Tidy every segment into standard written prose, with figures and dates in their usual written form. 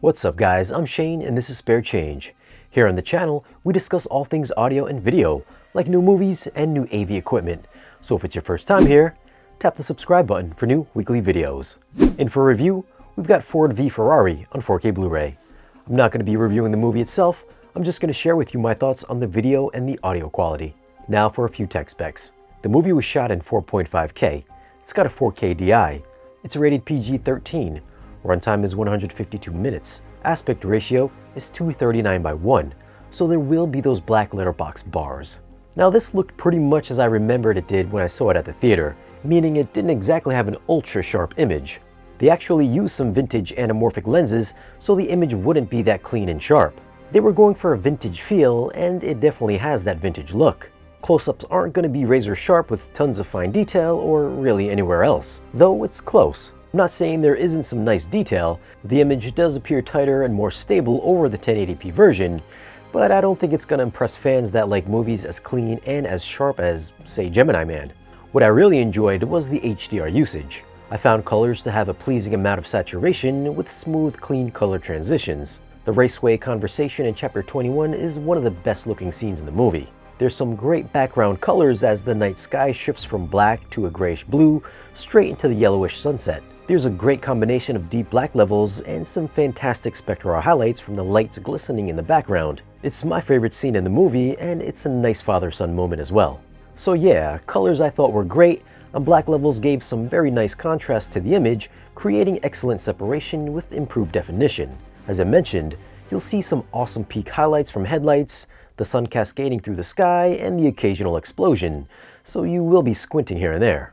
What's up guys, I'm Shane and this is Spare Change. Here on the channel, we discuss all things audio and video, like new movies and new AV equipment. So if it's your first time here, tap the subscribe button for new weekly videos. And for review, we've got Ford v Ferrari on 4K Blu-ray. I'm not going to be reviewing the movie itself, I'm just going to share with you my thoughts on the video and the audio quality. Now for a few tech specs. The movie was shot in 4.5K. It's got a 4K DI. It's rated PG-13. Runtime is 152 minutes. Aspect ratio is 239:1, so there will be those black letterbox bars. Now this looked pretty much as I remembered it did when I saw it at the theater, meaning it didn't exactly have an ultra-sharp image. They actually used some vintage anamorphic lenses, so the image wouldn't be that clean and sharp. They were going for a vintage feel, and it definitely has that vintage look. Close-ups aren't going to be razor sharp with tons of fine detail or really anywhere else, though it's close. I'm not saying there isn't some nice detail. The image does appear tighter and more stable over the 1080p version, but I don't think it's going to impress fans that like movies as clean and as sharp as, say, Gemini Man. What I really enjoyed was the HDR usage. I found colors to have a pleasing amount of saturation with smooth, clean color transitions. The raceway conversation in Chapter 21 is one of the best looking scenes in the movie. There's some great background colors as the night sky shifts from black to a grayish blue straight into the yellowish sunset. There's a great combination of deep black levels and some fantastic spectral highlights from the lights glistening in the background. It's my favorite scene in the movie, and it's a nice father-son moment as well. So yeah, colors I thought were great, and black levels gave some very nice contrast to the image, creating excellent separation with improved definition. As I mentioned, you'll see some awesome peak highlights from headlights, the sun cascading through the sky, and the occasional explosion, so you will be squinting here and there.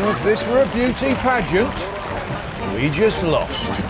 If this were a beauty pageant, we just lost.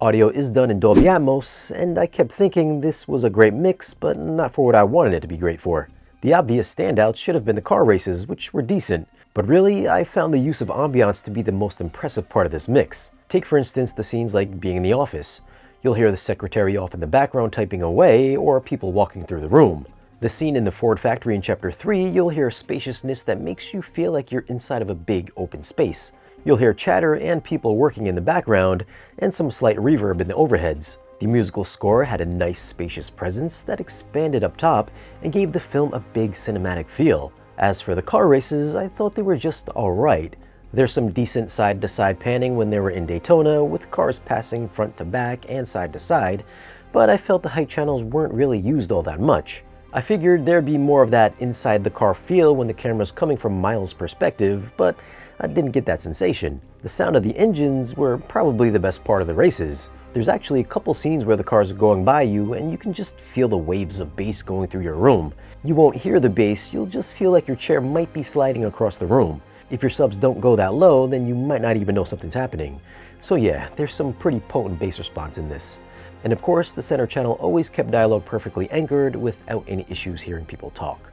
Audio is done in Dolby Atmos, and I kept thinking this was a great mix, but not for what I wanted it to be great for. The obvious standouts should have been the car races, which were decent, but really, I found the use of ambiance to be the most impressive part of this mix. Take for instance the scenes like being in the office. You'll hear the secretary off in the background typing away, or people walking through the room. The scene in the Ford factory in Chapter 3, you'll hear spaciousness that makes you feel like you're inside of a big open space. You'll hear chatter and people working in the background, and some slight reverb in the overheads. The musical score had a nice spacious presence that expanded up top and gave the film a big cinematic feel. As for the car races, I thought they were just alright. There's some decent side-to-side panning when they were in Daytona, with cars passing front to back and side to side, but I felt the height channels weren't really used all that much. I figured there'd be more of that inside the car feel when the camera's coming from Miles' perspective, but I didn't get that sensation. The sound of the engines were probably the best part of the races. There's actually a couple scenes where the cars are going by you and you can just feel the waves of bass going through your room. You won't hear the bass, you'll just feel like your chair might be sliding across the room. If your subs don't go that low, then you might not even know something's happening. So yeah, there's some pretty potent bass response in this. And of course, the center channel always kept dialogue perfectly anchored without any issues hearing people talk.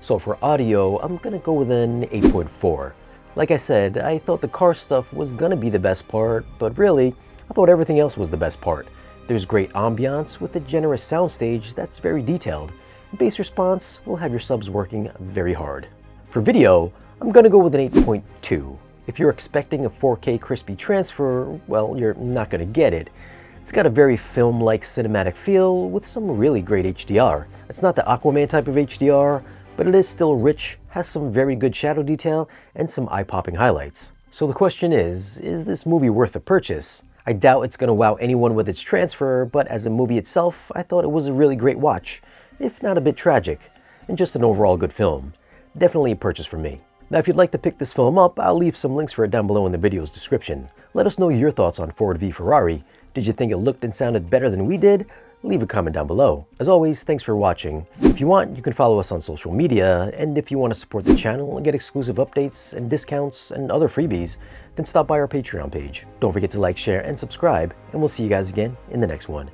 So for audio, I'm gonna go with an 8.4. Like I said, I thought the car stuff was gonna be the best part, but really, I thought everything else was the best part. There's great ambiance with a generous soundstage that's very detailed. Bass response will have your subs working very hard. For video, I'm gonna go with an 8.2. If you're expecting a 4K crispy transfer, well, you're not gonna get it. It's got a very film-like cinematic feel with some really great HDR. It's not the Aquaman type of HDR, but it is still rich, has some very good shadow detail, and some eye-popping highlights. So the question is this movie worth a purchase? I doubt it's going to wow anyone with its transfer, but as a movie itself, I thought it was a really great watch, if not a bit tragic, and just an overall good film. Definitely a purchase for me. Now if you'd like to pick this film up, I'll leave some links for it down below in the video's description. Let us know your thoughts on Ford v Ferrari. Did you think it looked and sounded better than we did? Leave a comment down below. As always, thanks for watching. If you want, you can follow us on social media, and if you want to support the channel and get exclusive updates and discounts and other freebies, then stop by our Patreon page. Don't forget to like, share, and subscribe, and we'll see you guys again in the next one.